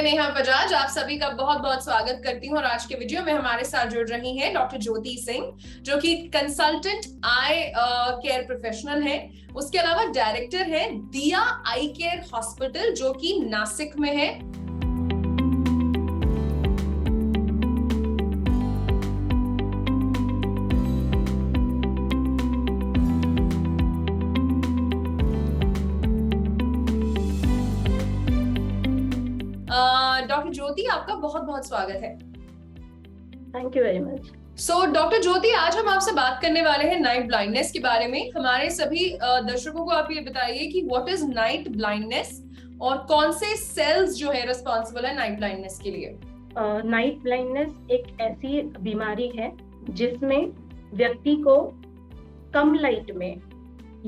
नेहा बजाज आप सभी का बहुत बहुत स्वागत करती हूँ और आज के वीडियो में हमारे साथ जुड़ रही हैं डॉक्टर ज्योति सिंह, जो कि कंसल्टेंट आई केयर प्रोफेशनल है। उसके अलावा डायरेक्टर है दिया आई केयर हॉस्पिटल, जो कि नासिक में है। डॉक्टर ज्योति, आपका बहुत बहुत स्वागत है। Thank you very much. So doctor Jyoti, आज हम आपसे बात करने वाले हैं नाइट ब्लाइंडनेस के बारे में। हमारे सभी दर्शकों को आप ये बताइए कि व्हाट इज नाइट ब्लाइंडनेस और कौन से सेल्स जो है रिस्पॉन्सिबल है नाइट ब्लाइंडनेस के लिए। नाइट ब्लाइंडनेस एक ऐसी बीमारी है जिसमें व्यक्ति को कम लाइट में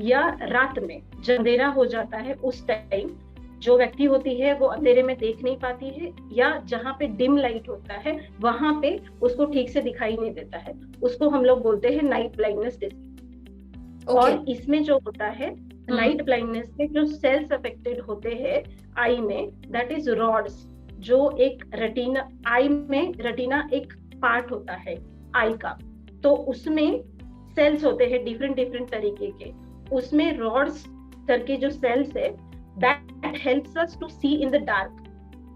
या रात में जब अंधेरा हो जाता है उस टाइम जो व्यक्ति होती है वो अंधेरे में देख नहीं पाती है, या जहाँ पे डिम लाइट होता है वहां पे उसको ठीक से दिखाई नहीं देता है, उसको हम लोग बोलते हैं नाइट ब्लाइंडनेस डिसीज। और इसमें जो होता है नाइट ब्लाइंडनेस में जो सेल्स अफेक्टेड होते हैं आई में, दैट इज रॉड्स, जो एक रेटिना, आई में रेटिना एक पार्ट होता है आई का, तो उसमें सेल्स होते हैं डिफरेंट तरीके के। उसमें रॉड्स करके जो सेल्स है that helps us to see in the dark।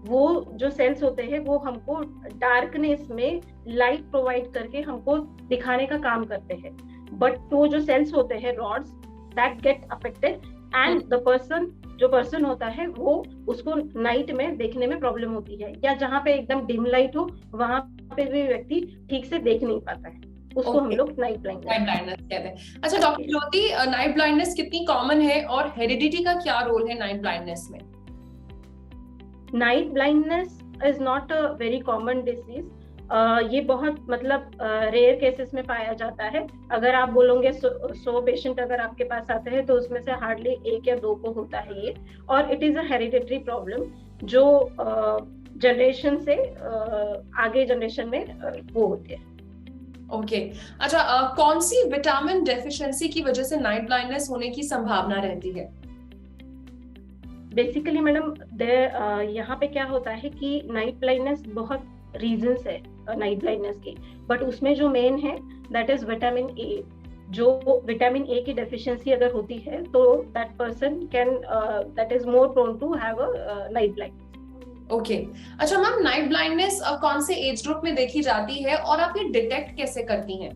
वो जो सेल्स होते हैं वो हमको डार्कनेस में लाइट प्रोवाइड करके हमको दिखाने का काम करते हैं, बट वो जो सेल्स होते हैं rods that get affected and the person, जो पर्सन होता है वो उसको नाइट में देखने में प्रॉब्लम होती है, या जहाँ पे एकदम डिम लाइट हो वहां पे भी व्यक्ति ठीक से देख नहीं पाता है, उसको हम लोग नाइट ब्लाइंडनेस कहते हैं। अच्छा डॉक्टर ज्योति, नाइट ब्लाइंडनेस कितनी कॉमन है और हेरिडिटी का क्या रोल है नाइट ब्लाइंडनेस में? Night blindness is not a very common disease. ये बहुत मतलब रेयर केसेस में पाया जाता है। अगर आप बोलोगे 100 पेशेंट अगर आपके पास आते हैं तो उसमें से हार्डली 1 या 2 को होता है ये, और it is a hereditary problem जो जनरेशन से आगे जनरेशन में वो होते हैं। ओके अच्छा, कौन सी विटामिन डेफिशिएंसी की वजह से नाइट ब्लाइंडनेस होने की संभावना रहती है? बेसिकली मैडम यहाँ पे क्या होता है कि नाइट ब्लाइंडनेस बहुत रीजंस है नाइट ब्लाइंडनेस के, बट उसमें जो मेन है दैट इज विटामिन ए। जो विटामिन ए की डेफिशिएंसी अगर होती है तो that person can that is more prone to have a night blindness. Okay अच्छा मैम, नाइट ब्लाइंडनेस कौन से एज ग्रुप में देखी जाती है और आप ये डिटेक्ट कैसे करती हैं?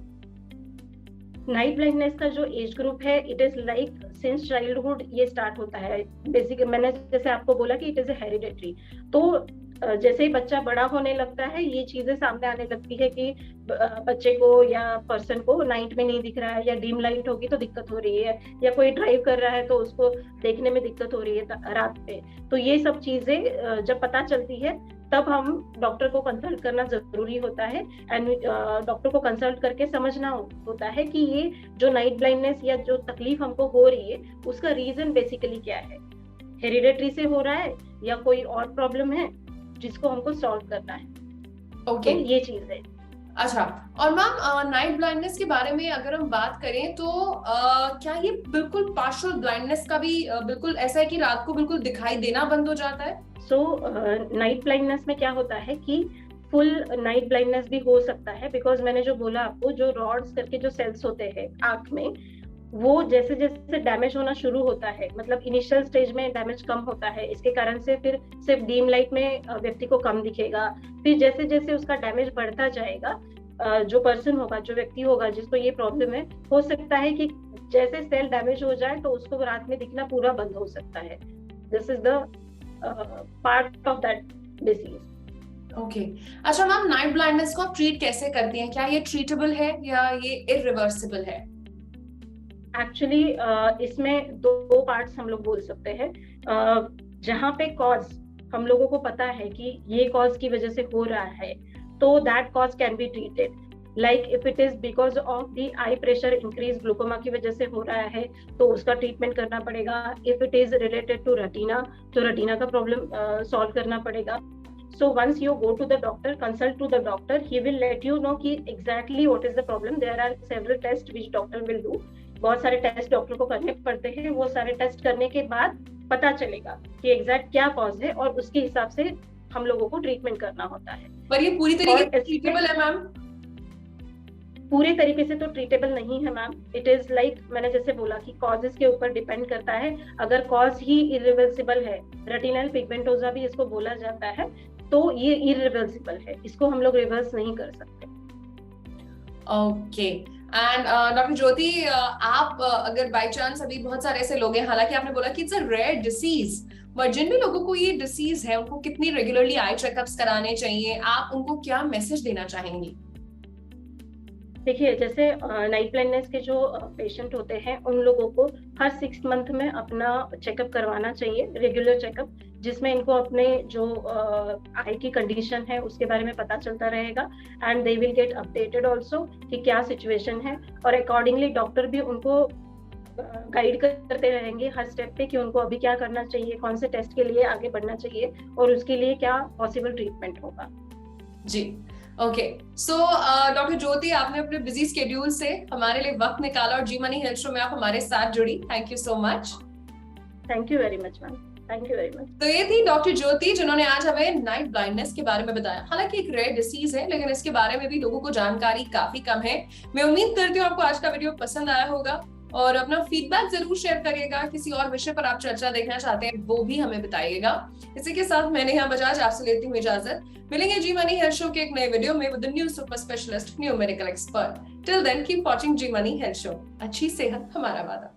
नाइट ब्लाइंडनेस का जो एज ग्रुप है it is like since childhood ये स्टार्ट होता है। बेसिक मैंने जैसे आपको बोला कि इट इज अ हेरिडिटरी, तो जैसे ही बच्चा बड़ा होने लगता है ये चीजें सामने आने लगती है कि बच्चे को या पर्सन को नाइट में नहीं दिख रहा है, या डिम लाइट होगी तो दिक्कत हो रही है, या कोई ड्राइव कर रहा है तो उसको देखने में दिक्कत हो रही है रात पे। तो ये सब चीजें जब पता चलती है तब हम डॉक्टर को कंसल्ट करना जरूरी होता है, एंड डॉक्टर को कंसल्ट करके समझना होता है कि ये जो नाइट ब्लाइंडनेस या जो तकलीफ हमको हो रही है उसका रीजन बेसिकली क्या है, हेरिडिटरी से हो रहा है या कोई और प्रॉब्लम है जिसको हमको सॉल्व करना है। ओके तो ये चीज है। अच्छा, और मैम नाइट ब्लाइंडनेस के बारे में अगर हम बात करें तो क्या ये बिल्कुल पार्शियल ब्लाइंडनेस का भी बिल्कुल ऐसा है कि रात को बिल्कुल दिखाई देना बंद हो जाता है? सो नाइट ब्लाइंडनेस में क्या होता है कि फुल नाइट ब्लाइंडनेस भी हो सकता है, बिकॉज मैंने जो बोला आपको, जो रॉड्स करके जो सेल्स होते हैं आंख में, वो जैसे जैसे डैमेज होना शुरू होता है, मतलब इनिशियल स्टेज में डैमेज कम होता है, इसके कारण से फिर सिर्फ डीम लाइट में व्यक्ति को कम दिखेगा। फिर जैसे जैसे उसका डैमेज बढ़ता जाएगा, जो पर्सन होगा, जो व्यक्ति होगा जिसको ये प्रॉब्लम है, हो सकता है कि जैसे सेल डैमेज हो जाए तो उसको रात में दिखना पूरा बंद हो सकता है। This is the part of that disease. Okay अच्छा मैम, नाइट ब्लाइंडनेस को आप ट्रीट कैसे करती हैं? क्या ये ट्रीटेबल है या ये इरिवर्सिबल है? एक्चुअली इसमें 2 पार्ट्स हम लोग बोल सकते हैं। जहाँ पे कॉज हम लोगों को पता है कि ये कॉज की वजह से हो रहा है, तो that cause can be treated. Like if it is because of the I pressure increase, glaucoma की वजह से हो रहा है तो उसका ट्रीटमेंट करना पड़ेगा। If it is related to retina तो रेटिना का प्रॉब्लम सॉल्व करना पड़ेगा। So once you go to the doctor, consult to the doctor, he will let you know कि exactly what is the problem. There are several tests which doctor will do. बहुत सारे test doctor को करने पड़ते हैं। वो सारे test करने के बाद पता चलेगा कि एग्जैक्ट क्या कॉज है और उसके हिसाब से हम लोगों को ट्रीटमेंट करना होता है। पर ये पूरी तरीके से ट्रीटेबल है मैम? पूरे तरीके से तो ट्रीटेबल नहीं है मैम। इट इज लाइक मैंने जैसे बोला कि कॉजेस के ऊपर डिपेंड करता है। अगर कॉज ही इरिवर्सिबल है, रेटिनल पिगमेंटोजा भी इसको बोला जाता है, तो ये इरिवर्सिबल है, इसको हम लोग रिवर्स नहीं कर सकते। ओके। एंड डॉक्टर ज्योति, आप अगर बाय चांस, अभी बहुत सारे ऐसे लोग हैं, हालांकि आपने बोला कि it's a rare disease, but जिन भी लोगों को ये डिसीज है उनको कितनी रेगुलरली आई चेकअप्स कराने चाहिए, आप उनको क्या मैसेज देना चाहेंगी? देखिए, जैसे नाइट ब्लाइंडनेस के जो पेशेंट होते हैं उन लोगों को हर 6 मंथ में अपना चेकअप करवाना चाहिए, रेगुलर चेकअप, जिसमें इनको अपने जो आई की कंडीशन है उसके बारे में पता चलता रहेगा, and they will get updated also कि क्या सिचुएशन है, और अकॉर्डिंगली डॉक्टर भी उनको गाइड करते रहेंगे हर स्टेप पे कि उनको अभी क्या करना चाहिए, कौन से टेस्ट के लिए आगे बढ़ना चाहिए और उसके लिए क्या पॉसिबल ट्रीटमेंट होगा। जी, ओके। सो डॉक्टर ज्योति, आपने अपने बिजी स्केड्यूल से हमारे लिए वक्त निकाला और जी मनी हेल्थ शो में आप हमारे साथ जुड़ी। Thank you so much. Thank you very much ma'am, thank you very much. तो ये थी डॉक्टर ज्योति, जिन्होंने आज हमें नाइट ब्लाइंडनेस के बारे में बताया। हालांकि एक रेयर डिसीज है, लेकिन इसके बारे में भी लोगों को जानकारी काफी कम है। मैं उम्मीद करती हूँ आपको आज का वीडियो पसंद आया होगा, और अपना फीडबैक जरूर शेयर करिएगा। किसी और विषय पर आप चर्चा देखना चाहते हैं वो भी हमें बताइएगा। इसी के साथ मैंने यहाँ बजाज आपसे लेती हूँ इजाजत। मिलेंगे जी मनी हेल्थ शो के एक नए वीडियो में with the new super specialist, new medical expert. Till then keep watching Zee money health show. अच्छी सेहत हमारा वादा।